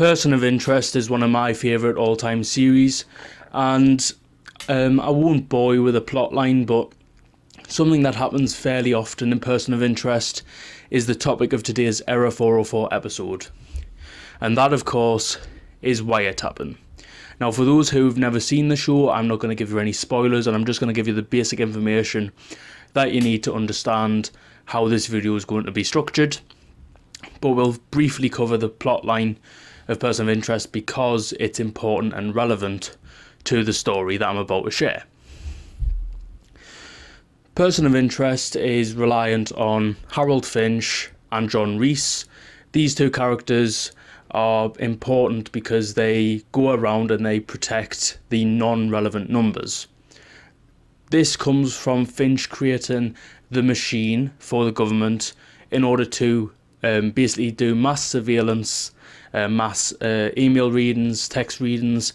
Person of Interest is one of my favourite all-time series, and I won't bore you with a plot line, but something that happens fairly often in Person of Interest is the topic of today's Error 404 episode. And that, of course, is wiretapping. Now, for those who've never seen the show, I'm not going to give you any spoilers, and I'm just going to give you the basic information that you need to understand how this video is going to be structured. But we'll briefly cover the plot line of Person of Interest because it's important and relevant to the story that I'm about to share. Person of Interest is reliant on Harold Finch and John Reese. These two characters are important because they go around and they protect the non-relevant numbers. This comes from Finch creating the machine for the government in order to basically do mass surveillance, mass email readings, text readings,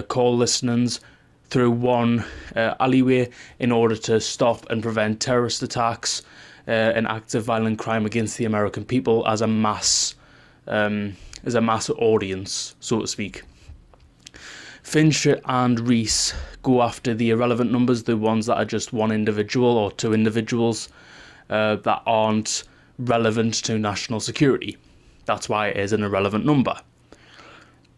call listenings through one alleyway in order to stop and prevent terrorist attacks and acts of violent crime against the American people as a mass audience, so to speak. Finch and Reese go after the irrelevant numbers, the ones that are just one individual or two individuals that aren't relevant to national security. That's why it is an irrelevant number.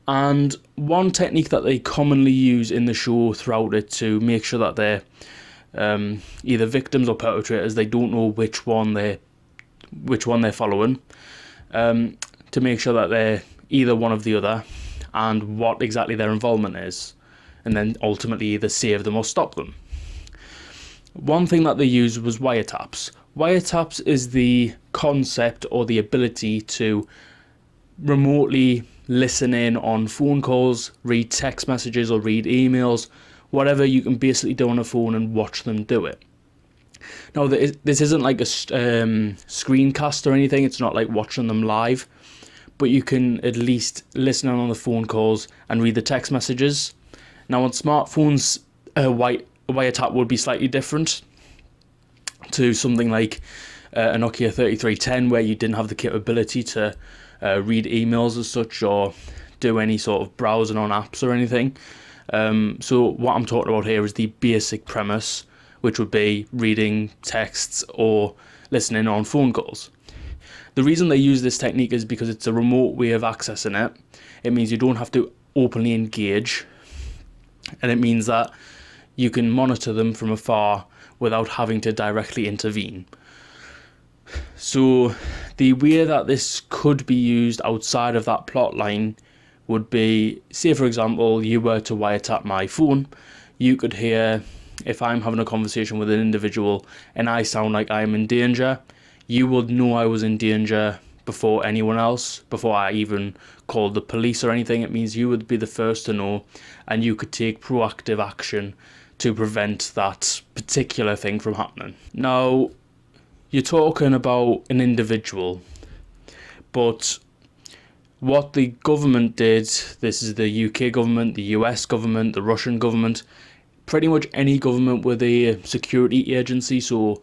And one technique that they commonly use in the show throughout it to make sure that they're either victims or perpetrators, they don't know which one they're following, to make sure that they're either one of the other and what exactly their involvement is, and then ultimately either save them or stop them. One thing that they used was wiretaps. Wiretaps is the concept or the ability to remotely listen in on phone calls, read text messages or read emails, whatever you can basically do on a phone and watch them do it. Now, this isn't like a screencast or anything, it's not like watching them live, but you can at least listen in on the phone calls and read the text messages. Now, on smartphones, a wiretap would be slightly different to something like a Nokia 3310, where you didn't have the capability to read emails as such or do any sort of browsing on apps or anything. So what I'm talking about here is the basic premise, which would be reading texts or listening on phone calls. The reason they use this technique is because it's a remote way of accessing it. It means you don't have to openly engage, and it means that you can monitor them from afar without having to directly intervene. So the way that this could be used outside of that plot line would be, say for example, you were to wiretap my phone, you could hear, if I'm having a conversation with an individual and I sound like I'm in danger, you would know I was in danger before anyone else, before I even called the police or anything. It means you would be the first to know, and you could take proactive action to prevent that particular thing from happening. Now, you're talking about an individual, but what the government did, this is the UK government, the US government, the Russian government, pretty much any government with a security agency. So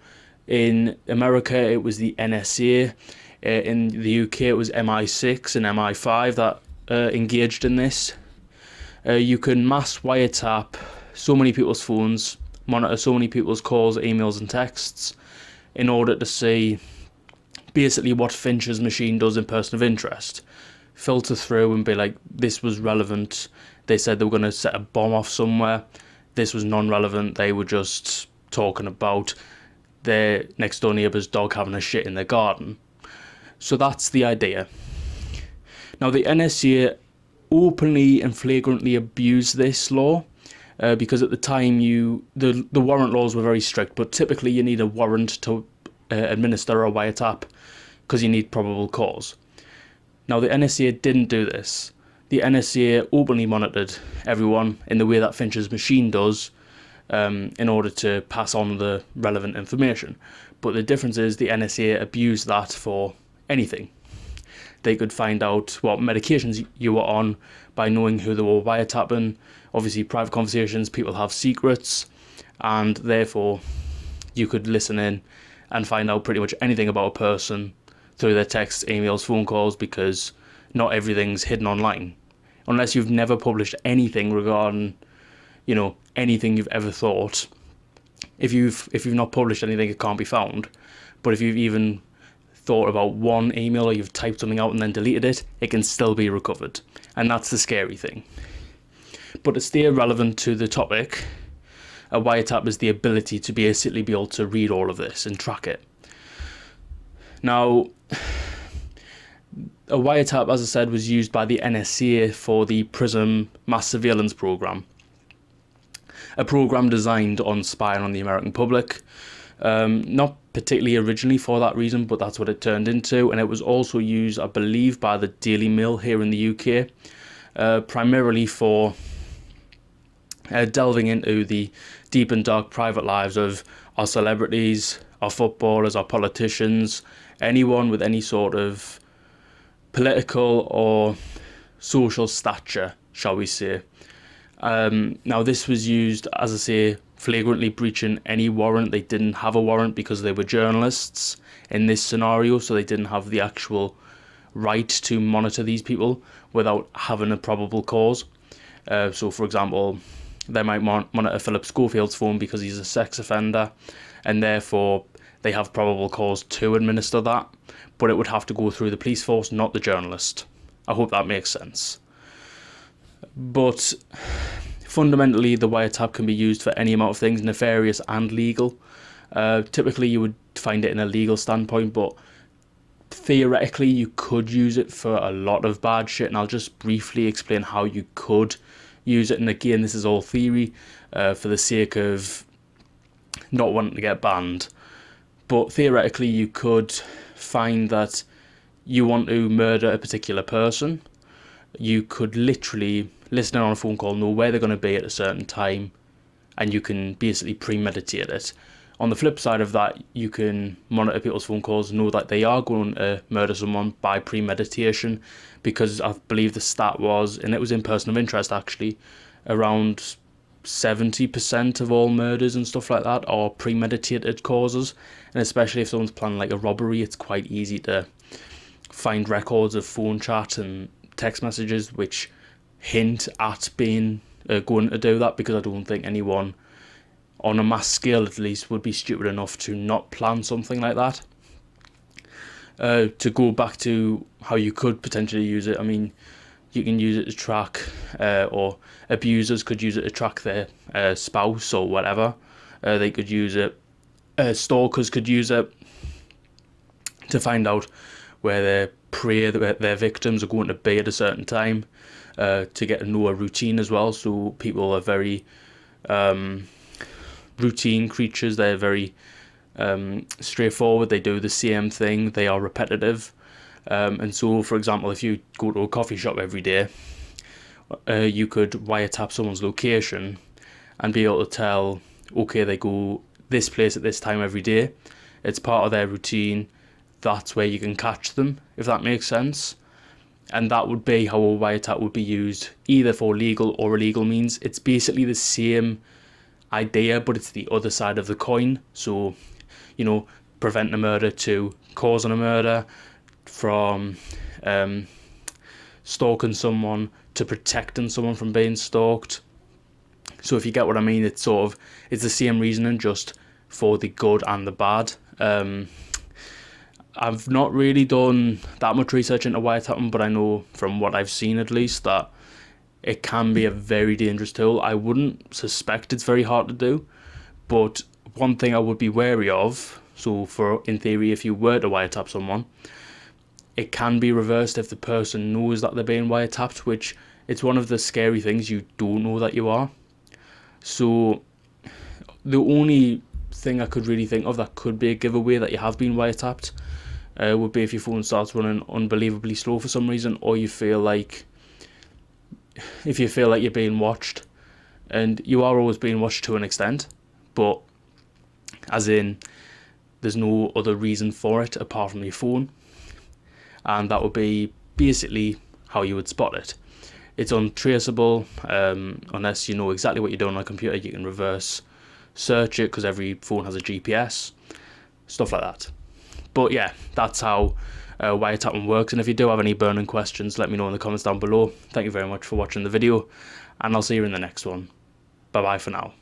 in America it was the NSA, in the UK it was MI6 and MI5 that engaged in this. You can mass wiretap so many people's phones, monitor so many people's calls, emails and texts in order to see basically what Finch's machine does in Person of Interest. Filter through and be like, this was relevant, they said they were going to set a bomb off somewhere, this was non-relevant, they were just talking about their next door neighbour's dog having a shit in their garden. So that's the idea. Now, the NSA openly and flagrantly abused this law because at the time the warrant laws were very strict, but typically you need a warrant to administer a wiretap because you need probable cause. Now, the NSA didn't do this. The NSA openly monitored everyone in the way that Finch's machine does in order to pass on the relevant information. But the difference is the NSA abused that for anything. They could find out what medications you were on by knowing who they were wiretapping. Obviously, private conversations, people have secrets, and therefore you could listen in and find out pretty much anything about a person through their texts, emails, phone calls, because not everything's hidden online. Unless you've never published anything regarding, anything you've ever thought. If you've not published anything, it can't be found. But if you've even thought about one email, or you've typed something out and then deleted it, it can still be recovered. And that's the scary thing. But to stay relevant to the topic, a wiretap is the ability to basically be able to read all of this and track it. Now, a wiretap, as I said, was used by the NSA for the PRISM mass surveillance program. A program designed on spying on the American public. Not particularly originally for that reason, but that's what it turned into. And it was also used, I believe, by the Daily Mail here in the UK, primarily for delving into the deep and dark private lives of our celebrities, our footballers, our politicians, anyone with any sort of political or social stature, shall we say. Now, this was used, as I say, flagrantly breaching any warrant. They didn't have a warrant because they were journalists in this scenario, so they didn't have the actual right to monitor these people without having a probable cause. So, for example, they might monitor Philip Schofield's phone because he's a sex offender, and therefore they have probable cause to administer that, but it would have to go through the police force, not the journalist. I hope that makes sense. But fundamentally, the wiretap can be used for any amount of things, nefarious and legal. Typically, you would find it in a legal standpoint, but theoretically, you could use it for a lot of bad shit, and I'll just briefly explain how you could use it. And again, this is all theory for the sake of not wanting to get banned. But theoretically, you could find that you want to murder a particular person. You could literally, listening on a phone call, know where they're going to be at a certain time, and you can basically premeditate it. On the flip side of that, you can monitor people's phone calls, know that they are going to murder someone by premeditation, because I believe the stat was, and it was in person of interest actually, around 70% of all murders and stuff like that are premeditated causes. And especially if someone's planning like a robbery, it's quite easy to find records of phone chat and text messages which hint at being going to do that, because I don't think anyone on a mass scale at least would be stupid enough to not plan something like that. To go back to how you could potentially use it, I mean, you can use it to track, or abusers could use it to track their spouse or whatever. They could use it, stalkers could use it to find out where their prey, their victims are going to be at a certain time, to get to know a routine as well. So people are very routine creatures. They're very straightforward. They do the same thing. They are repetitive. And so, for example, if you go to a coffee shop every day, you could wiretap someone's location and be able to tell, okay, they go this place at this time every day. It's part of their routine. That's where you can catch them, if that makes sense. And that would be how a wiretap would be used, either for legal or illegal means. It's basically the same idea, but it's the other side of the coin. So, preventing a murder to causing a murder, from stalking someone to protecting someone from being stalked. So if you get what I mean, it's the same reasoning, just for the good and the bad. I've not really done that much research into wiretapping, but I know from what I've seen at least that it can be a very dangerous tool. I wouldn't suspect it's very hard to do, but one thing I would be wary of, so in theory, if you were to wiretap someone, it can be reversed if the person knows that they're being wiretapped, which it's one of the scary things, you don't know that you are. So the only thing I could really think of that could be a giveaway that you have been wiretapped would be if your phone starts running unbelievably slow for some reason, or if you feel like you're being watched. And you are always being watched to an extent, but as in there's no other reason for it apart from your phone. And that would be basically how you would spot it. It's untraceable unless you know exactly what you're doing on a computer. You can reverse search it because every phone has a GPS, stuff like that. But yeah, that's how wiretapping works. And if you do have any burning questions, let me know in the comments down below. Thank you very much for watching the video, and I'll see you in the next one. Bye bye for now.